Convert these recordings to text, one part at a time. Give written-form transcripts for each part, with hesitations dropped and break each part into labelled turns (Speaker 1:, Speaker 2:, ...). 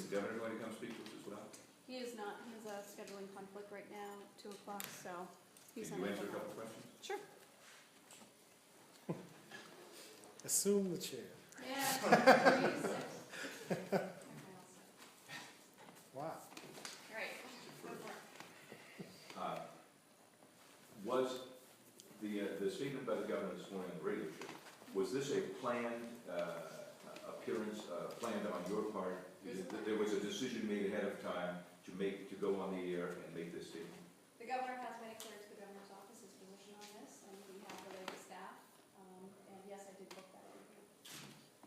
Speaker 1: Is the governor going to come speak to us as well?
Speaker 2: He is not. He has a scheduling conflict right now at 2 o'clock, so he's
Speaker 1: Can you
Speaker 2: unable
Speaker 1: answer a
Speaker 2: to.
Speaker 1: couple questions?
Speaker 2: Sure.
Speaker 3: Assume the chair.
Speaker 2: Yeah.
Speaker 3: Wow.
Speaker 2: All right. Go for it.
Speaker 1: Was the statement by the governor this morning on the radio show, was this a planned appearance, planned on your part? That there was a decision made ahead of time to go on the air and make this statement?
Speaker 2: The governor has made it clear to the governor's office his position on this, and we have related staff. And yes, I did book that interview.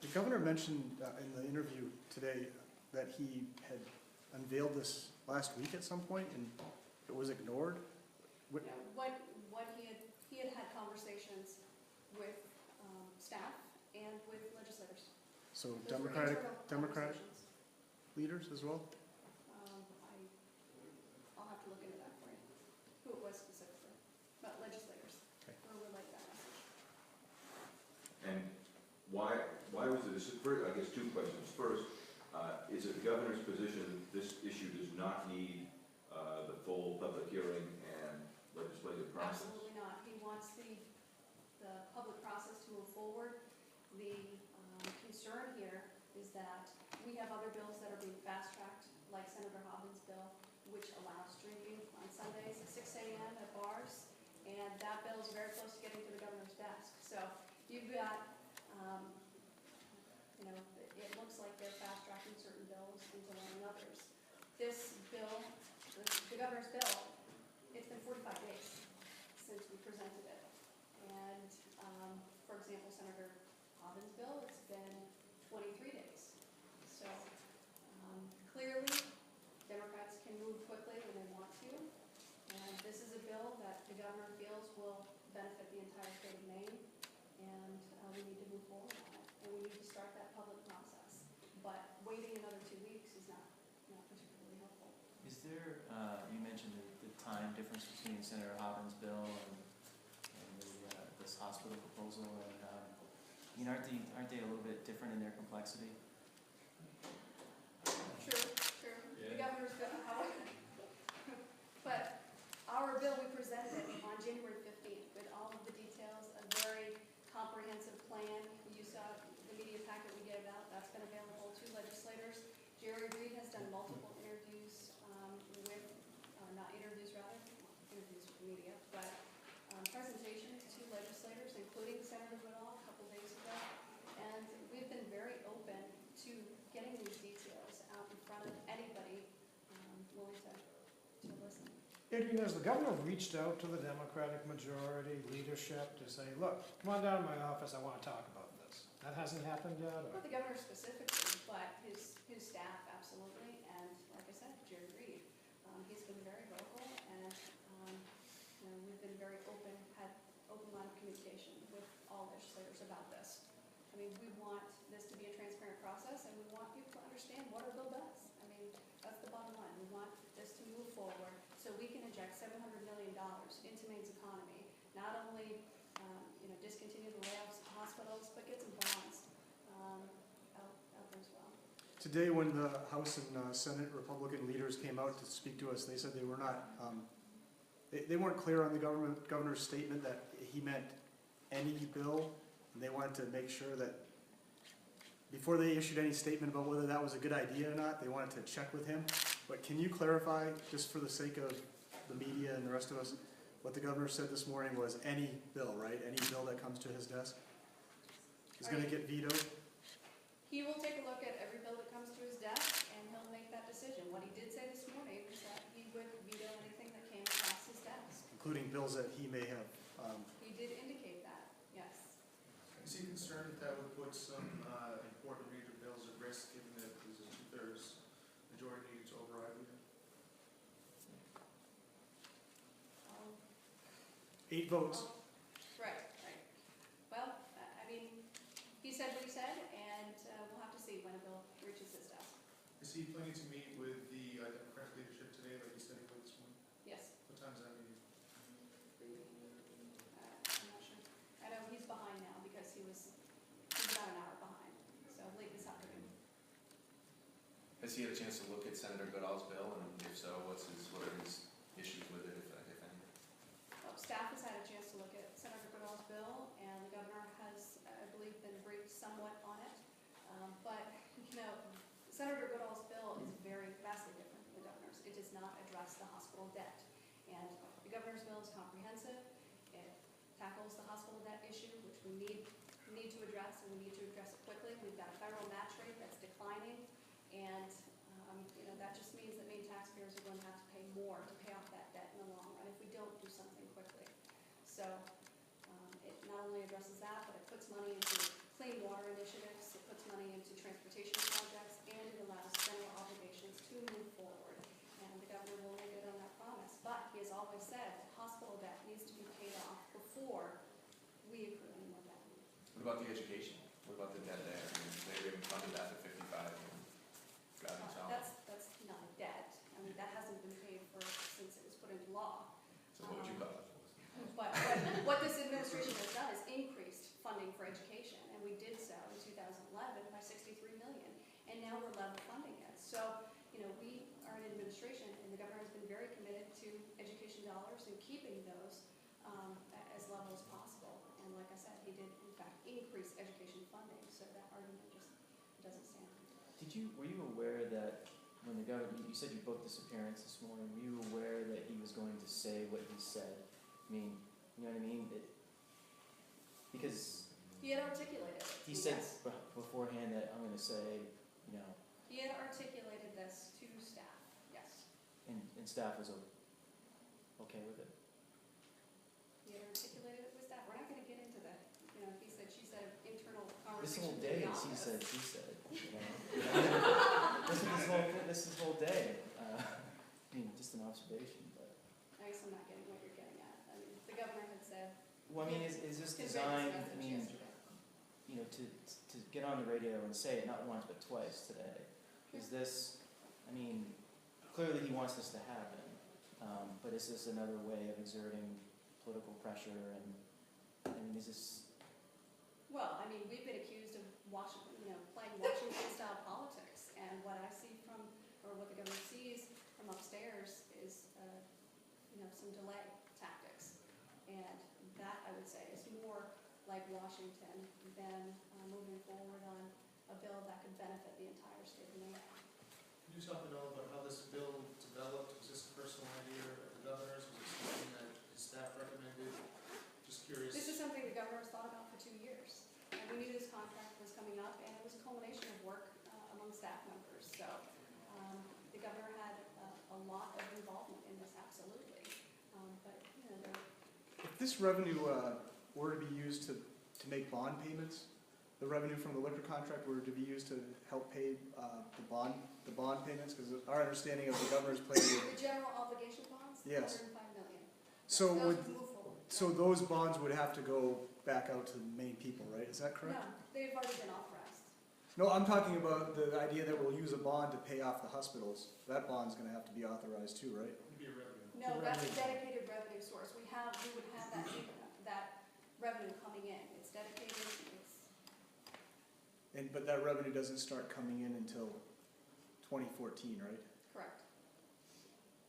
Speaker 3: The governor mentioned in the interview today that he had unveiled this last week at some point, and it was ignored.
Speaker 2: You know, what he had conversations with staff and with legislators.
Speaker 3: So
Speaker 2: Those were
Speaker 3: Democratic
Speaker 2: internal conversations.
Speaker 3: leaders as well?
Speaker 2: I'll have to look into that for you, who it was specifically, but legislators were relayed that message.
Speaker 1: And why was it, I guess two questions. First, is it the governor's position that this issue does not need the full public hearing and legislative process?
Speaker 2: Absolutely not. He wants the public process to move forward. The concern here is that we have other bills that are being fast-tracked, like Senator Hobbins' bill, which allows drinking on Sundays at 6 a.m. at bars, and that bill is very close to getting to the governor's desk. So you've got, it looks like they're fast-tracking certain bills and delaying others. This bill, the governor's bill, it's been 45 days since we presented it. And, for example, Senator Hobbins' bill, it's been 23 days. So clearly, Democrats can move quickly when they want to. And this is a bill that the governor feels will benefit the entire state of Maine. And we need to move forward on it. And we need to start that public process. But waiting another 2 weeks is not particularly helpful.
Speaker 4: Is there, you mentioned the time difference between Senator Hobbins' bill and this hospital proposal, and aren't they a little bit different in their complexity?
Speaker 2: True.
Speaker 4: Yeah.
Speaker 2: The governor's bill, but our bill, we presented it on January 15th with all of the details, a very comprehensive plan. You saw the media packet we gave out. That's been available to legislators. Jerry Reed has done multiple interviews interviews with the media, but presentations to legislators, including Senator Goodall a couple days ago. And we've been very open to getting these details out in front of anybody willing to listen.
Speaker 5: Adrienne, has the governor reached out to the Democratic majority leadership to say, look, come on down to my office, I want to talk about this? That hasn't happened yet? Or?
Speaker 2: Not the governor specifically, but his staff absolutely, and like I said, Jerry Reed. He's been very vocal, and we've been very open, had open line of communication with all legislators about this. I mean, we want this to be a transparent process, and we want people to understand what our bill does. I mean, that's the bottom line. We want this to move forward so we can inject $700 million into Maine's economy, not only discontinue the layoffs at hospitals, but get some bonds out there as well.
Speaker 3: Today, when the House and Senate Republican leaders came out to speak to us, they said they were not, they weren't clear on the governor's statement that he meant any bill, and they wanted to make sure that before they issued any statement about whether that was a good idea or not, they wanted to check with him. But can you clarify, just for the sake of the media and the rest of us, what the governor said this morning was any bill, right? Any bill that comes to his desk is going to get vetoed?
Speaker 2: He will take a look at every bill that comes to his desk, and he'll make that decision. What he did say this morning is that he would veto anything that came across his desk.
Speaker 3: Including bills that he may have.
Speaker 2: He did indicate that, yes.
Speaker 6: Is he concerned that would put some important major bills at risk, given that there's a 2/3 majority needed to override it?
Speaker 3: 8 votes.
Speaker 2: Right. Well, I mean, he said what he said, and we'll have to see when a bill reaches his desk.
Speaker 6: Is he planning to meet with the Democratic leadership today, like he said he would this morning?
Speaker 2: Yes.
Speaker 6: What time is that meeting?
Speaker 2: I'm not sure. I know he's behind now because he's about an hour behind, so late this afternoon.
Speaker 7: Has he had a chance to look at Senator Goodall's bill, and if so, what are his issues with it, if any?
Speaker 2: Staff has had a chance to look at Senator Goodall's bill, and the governor has, I believe, been briefed somewhat on it. But, Senator Goodall's bill is very vastly different than the governor's. It does not address the hospital debt. And the governor's bill is comprehensive. It tackles the hospital debt issue, which we need to address, and we need to address it quickly. We've got a federal match rate that's declining, and that just means that Maine taxpayers are going to have to pay more to pay off that debt in the long run if we don't do something quickly. So it not only addresses that, but it puts money into clean water initiatives, it puts money into transportation projects, and it allows federal obligations to move forward. And the governor will make good on that promise. But he has always said that hospital debt needs to be paid off before we accrue any more debt.
Speaker 7: What about the education? What about the debt there? I mean, they haven't funded that to 55 and God knows how.
Speaker 2: That's not a debt. I mean, that hasn't been paid for since it was put into law.
Speaker 7: So what would you call it?
Speaker 2: But what this administration has done is increased funding for education, and we did so in 2011 by $63 million, and now we're level funding it. So, we are an administration, and the governor has been very committed to education dollars and keeping those as level as possible. And like I said, he did in fact increase education funding, so that argument just doesn't stand.
Speaker 4: Were you aware that when the governor, you said you booked this appearance this morning, were you aware that he was going to say what he said? I mean, you know what I mean? Because
Speaker 2: He had articulated it.
Speaker 4: he said
Speaker 2: Yes.
Speaker 4: beforehand that I'm going to say,
Speaker 2: He had articulated this to staff, yes.
Speaker 4: and staff was okay with it.
Speaker 2: He had articulated it with staff. We're not going to get into that. He said, she said, internal
Speaker 4: This
Speaker 2: conversations
Speaker 4: whole
Speaker 2: in
Speaker 4: day
Speaker 2: the
Speaker 4: is he
Speaker 2: office.
Speaker 4: said, she said. This whole day. Just an observation, but.
Speaker 2: I guess I'm not getting what you're getting at. I mean, the governor had said.
Speaker 4: Well, I mean, is this
Speaker 2: conveyed
Speaker 4: designed?
Speaker 2: this message yesterday.
Speaker 4: To get on the radio and say it not once but twice today. Is this? I mean, clearly he wants this to happen, but is this another way of exerting political pressure? And I mean, is this?
Speaker 2: Well, I mean, we've been accused of playing Washington-style politics, and what I see or what the governor sees from upstairs is, some delay tactics, and that I would say is more like Washington than moving forward on a bill that could benefit the entire state of Maine.
Speaker 6: Could you talk at all about how this bill developed? Was this a personal idea of the governor's? Was it something that his staff recommended? Just curious.
Speaker 2: This is something the governor has thought about for 2 years. And we knew this contract was coming up, and it was a culmination of work among staff members. So the governor had a lot of involvement in this, absolutely. But,
Speaker 3: If this revenue were to be used to make bond payments, the revenue from the liquor contract were to be used to help pay the bond payments, because our understanding of the governor's plan would.
Speaker 2: the general obligation bonds,
Speaker 3: Yes.
Speaker 2: $105 million.
Speaker 3: So
Speaker 2: Those
Speaker 3: would,
Speaker 2: would move forward.
Speaker 3: so those bonds would have to go back out to the Maine people, right? Is that correct?
Speaker 2: No, they've already been authorized.
Speaker 3: No, I'm talking about the idea that we'll use a bond to pay off the hospitals. That bond's gonna have to be authorized too, right?
Speaker 6: It'd be a revenue.
Speaker 2: No, that's a dedicated revenue source. We would have that revenue coming in. It's dedicated,
Speaker 3: But that revenue doesn't start coming in until 2014, right?
Speaker 2: correct.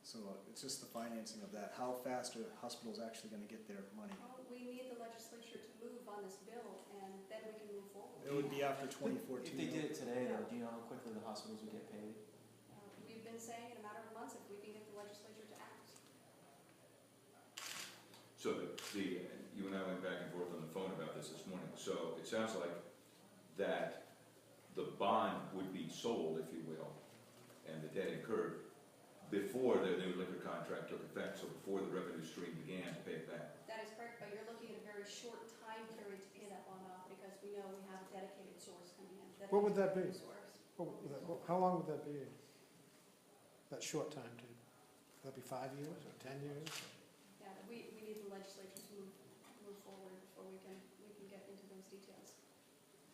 Speaker 3: So it's just the financing of that. How fast are hospitals actually gonna get their money?
Speaker 2: Well, we need the legislature to move on this bill, and then we can move forward.
Speaker 3: It would be after 2014.
Speaker 4: If they did it today, though, do you know how quickly the hospitals would get paid?
Speaker 2: We've been saying in a matter of months if we can get the legislature to act.
Speaker 1: So you and I went back and forth on the phone about this morning. So it sounds like that the bond would be sold, if you will, and the debt incurred before the new liquor contract took effect, so before the revenue stream began to pay it back.
Speaker 2: That is correct, but you're looking at a very short time period to pay that bond off because we know we have a dedicated source coming in.
Speaker 5: What would that be?
Speaker 2: Source.
Speaker 5: How long would that be? That short time to, would that be 5 years or 10 years?
Speaker 2: Yeah, we need the legislature to move forward before we can get into those details.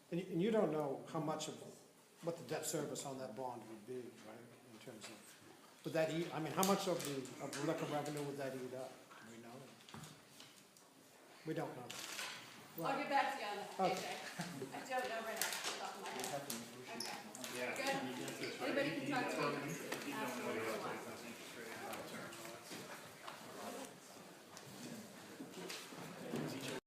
Speaker 5: And you don't know how much of, what the debt service on that bond would be, right, in terms of, would that eat, I mean, how much of the liquor revenue would that eat up? Do we know? We don't know.
Speaker 2: I'll get back to you on that,
Speaker 5: Okay.
Speaker 2: AJ. I don't know right off the top of my head. Okay. Good. Anybody can talk to me.